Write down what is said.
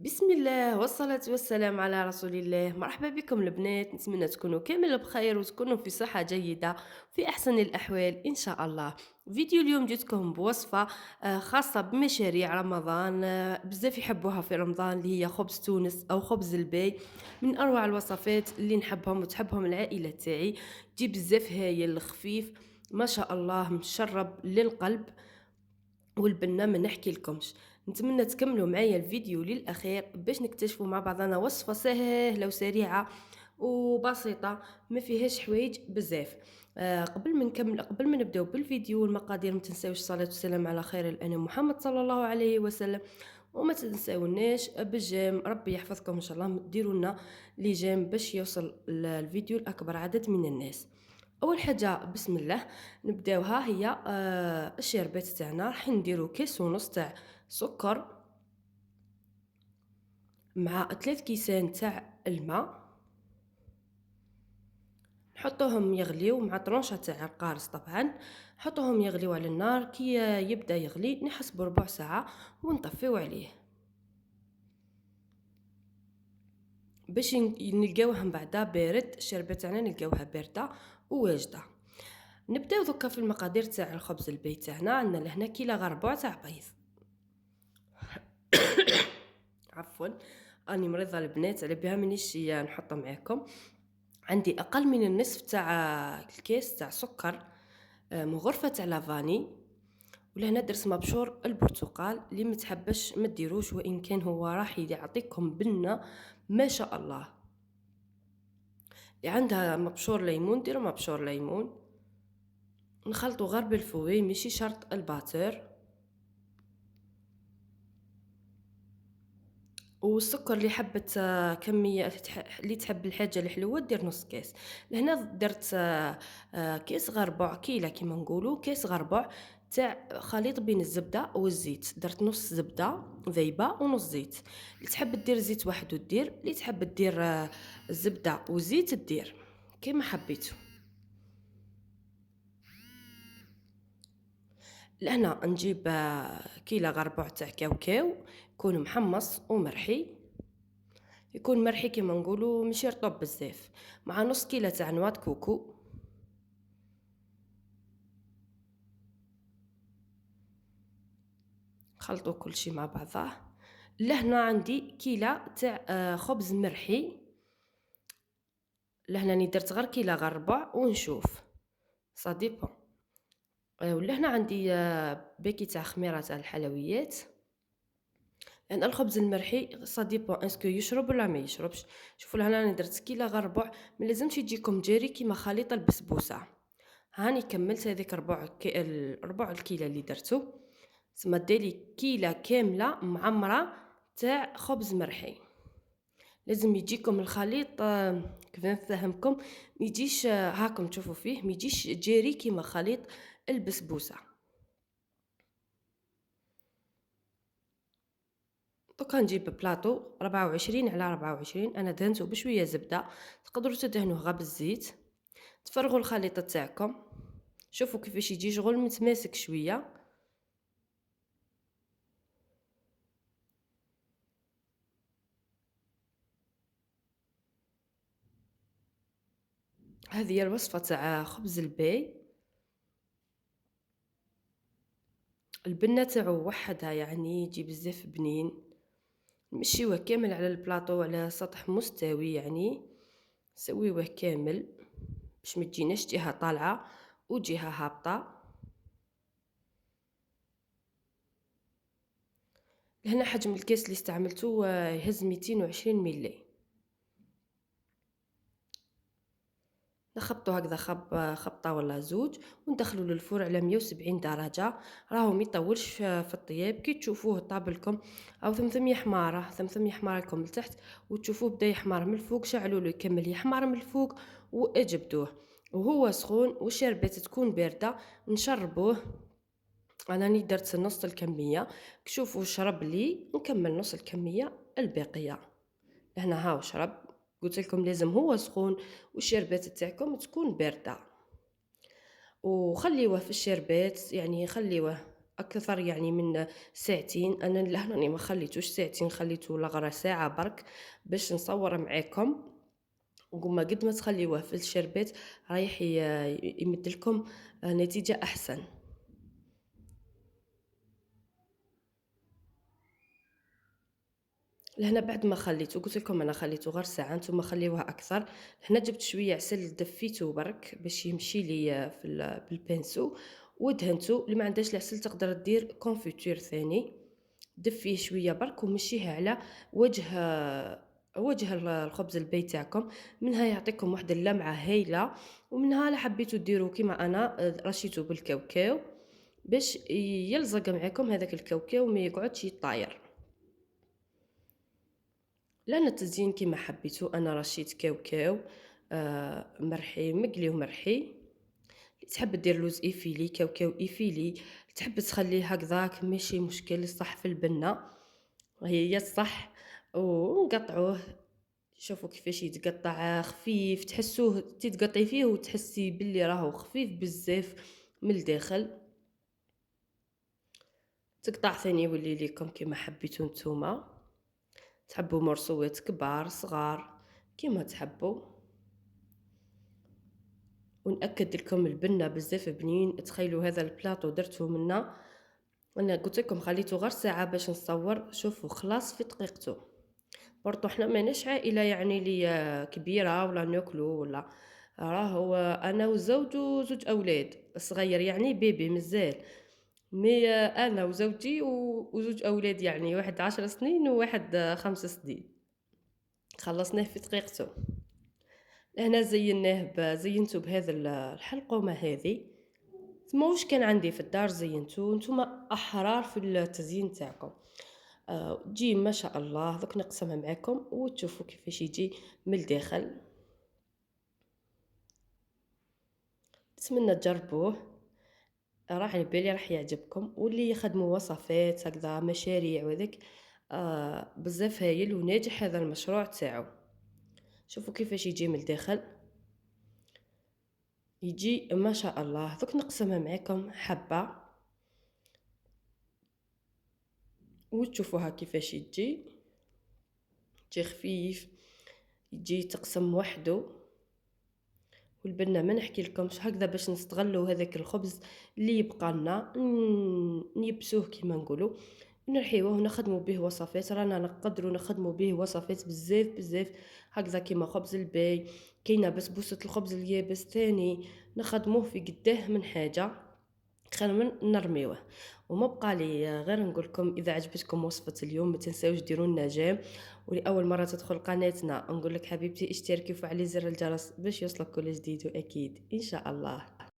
بسم الله والصلاة والسلام على رسول الله. مرحبا بكم البنات، نتمنى تكونوا كامل بخير وتكونوا في صحة جيدة في أحسن الأحوال إن شاء الله. فيديو اليوم جيتكم بوصفة خاصة بمشاريع رمضان، بزاف يحبوها في رمضان، اللي هي خبز تونس أو خبز الباي. من أروع الوصفات اللي نحبهم وتحبهم العائلة تاعي. تجي بزاف هايل خفيف، ما شاء الله مشرب للقلب والبنة ما نحكي لكمش. نتمنى تكملوا معايا الفيديو للأخير باش نكتشفوا مع بعضنا وصفة سهلة وسريعة وبسيطة، ما فيهاش حوايج بزاف. قبل ما نبداو بالفيديو والمقادير، ما تنساوش الصلاة والسلام على خير الأنام محمد صلى الله عليه وسلم. وما تنساوناش بالجيم، ربي يحفظكم ان شاء الله، ديروا لنا لي جيم باش يوصل الفيديو لاكبر عدد من الناس. اول حاجه بسم الله نبداوها هي الشربات تاعنا. راح نديرو كيس ونص تاع سكر مع 3 كيسان تاع الماء، نحطوهم يغليو مع طرونشه تاع القارص. طبعا نحطوهم يغليو على النار كي يبدا يغلي، نحسبوا ربع ساعه ونطفيو عليه باش نلقاوه من بعدا بارد. الشربة تاعنا نلقاوها بارده وواجده. نبداو دوكا في المقادير تاع الخبز البيت تاعنا. عندنا لهنا كيلو ربع تاع بيض. عفوا، اني مريضه البنات على بها مانيش نحطها معاكم. عندي اقل من النصف تاع الكيس تاع سكر، مغرفه تاع لافاني. ولهنا درت مبشور البرتقال، اللي متحبش ما ديروش، وان كان هو راح يعطيكم بنه ما شاء الله. اللي عندها مبشور ليمون ديروا مبشور ليمون. نخلطو غير بالفوي، ماشي شرط الباتور. والسكر اللي حبت كميه اللي تحب الحاجه الحلوه دير نص كاس. لهنا درت كيس غربع كيله كيما نقولوا، كيس غربع تاع خليط بين الزبده والزيت. درت نص زبده ذايبه ونص زيت. اللي تحب دير زيت واحد ودير، اللي تحب دير الزبده وزيت دير كيما حبيتو. لهنا نجيب كيلة غربوع تاع كاوكاو، يكون محمص ومرحي. يكون مرحي كيما نقولوا، ماشي رطب بزاف. مع نص كيلة تاع نواد كوكو. خلطوا كل شيء مع بعضه. لهنا عندي كيلة تاع خبز مرحي. لهنا راني درت غير كيلة غربوع ونشوف صا ديبون. ولهنا عندي باكي تاع خميرة تاع الحلويات. لان الخبز المرحي سا ديبون اسكو يشرب ولا ما يشربش. شوفوا لهنا راني درت كيلة غربوع، ما لازمش يجيكم جاري كيما خليط البسبوسه. هاني كملت هذيك ربع الكيلة اللي درتو. تسمى ديري كيلة كامله معمره تاع خبز مرحي. لازم يجيكم الخليط كيف نفهمكم، ما يجيش هاكم تشوفوا فيه، ما يجيش جاري كيما خليط البسبوسه. دوكا نجيب بلاطو 24 على 24، انا دهنته بشويه زبده، تقدروا تدهنوه غير بالزيت. تفرغوا الخليط تاعكم، شوفوا كيفاش يجي شغل متماسك شويه. هذه هي الوصفه تاع خبز الباي. البنه تاعو وحدها يعني يجي بزاف بنين. نمشيوه كامل على البلاطو على سطح مستوي، يعني نسويوه كامل باش ما تجيناش جهه طالعه وجهه هابطه. لهنا حجم الكاس اللي استعملته يهز 220 ملي. نخبطو هكذا خبطه ولا زوج، وندخلو للفرن على 170 درجه. راهو ما يطولش في الطياب. كي تشوفوه طاب لكم او ثمثم حماره، ثمثم يحمر لكم لتحت وتشوفوه بدا يحمر من الفوق، شعلوا له يكمل يحمر من الفوق واجبدوه وهو سخون والشربات تكون بارده. نشربوه. انا راني درت نص الكميه، شوفوا شرب لي، نكمل نص الكميه الباقيه. هنا هاو شرب. قلت لكم لازم هو سخون والشربات تاعكم تكون بارده. وخليوه في الشربات، يعني خليوه أكثر يعني من ساعتين. أنا لهنا راني ما خليتوش ساعتين، خليته لغرا ساعة برك باش نصور معاكم. وما قد ما تخليوه في الشربات رايح يمد لكم نتيجة أحسن. لهنا بعد ما خليته قلت لكم أنا خليته غير ساعة، نتوما خليوها أكثر. هنا جبت شوية عسل دفيته برك باش يمشي لي بالبانسو، ودهنته. اللي ما عندهاش العسل تقدر دير كونفيتور ثاني، دفيه شوية برك ومشيه على وجه الخبز البي تاعكم. منها يعطيكم واحد اللمعة هايلة. ومنها لا حبيتو ديروا كيما أنا رشيته بالكاوكاو باش يلزق معاكم هذاك الكاوكاو ما يقعدش يطاير. لأن التزيين كيما حبيتو. أنا رشيت كاوكاو مرحي مقلي ومرحي. تحب دير لوز إيفيلي كاوكاو إيفيلي، تحب تخليه هكذاك ماشي مشكل، صح في البنة هي الصح. ونقطعوه، شوفوا كيفاش يتقطع خفيف، تحسوه تتقطعي فيه وتحسي باللي راهو خفيف بزاف من الداخل. تقطع ثاني يولي ليكم كيما حبيتو نتوما، تحبوا مرصوات كبار صغار كيما تحبوا. ونأكد لكم البنة بزاف بنين. تخيلوا هذا البلاطو درته منا، انا قلت لكم خليته غير ساعة باش نصور. شوفوا خلاص في دقيقته. برضو احنا ماناش عائلة يعني لي كبيرة ولا ناكلو ولا، راهو انا وزوج وزوج اولاد صغير يعني بيبي مازال. مي انا وزوجي وزوج اولاد يعني واحد 10 سنين وواحد 5 سنين. خلصناه في دقيقته. هنا زينته بهذا الحلقومة هذه. ثم واش كان عندي في الدار زينتو، نتوما احرار في التزيين تاعكم. تجي ما شاء الله. دوك نقسمها معاكم وتشوفوا كيفاش يجي من الداخل. نتمنى تجربوه، راح على بالي راح يعجبكم. واللي يخدموا وصفات هكذا مشاريع وذاك بزاف هايل وناجح هذا المشروع تاعو. شوفوا كيفاش يجي من الداخل، يجي ما شاء الله. دوك نقسمها معاكم حبة وتشوفوها كيفاش يجي خفيف، يجي تقسم وحده. والبنة ما نحكي لكمش هكذا باش نستغلوا هذاك الخبز اللي يبقى لنا، نيبسوه كيما نقولوا، نرحيوه ونخدموا به وصفات. رانا نقدروا نخدموا به وصفات بزاف بزاف هكذا كيما خبز الباي. كاينه بسبوسه الخبز اليابس ثاني نخدموه في قداه من حاجه خير من نرميوه. وما بقى لي غير نقول لكم اذا عجبتكم وصفه اليوم ما تنساوش ديروا لنا جيم. ولاول مره تدخل قناتنا نقول لك حبيبتي اشتركي وفعلي زر الجرس باش يوصلك كل جديد، واكيد ان شاء الله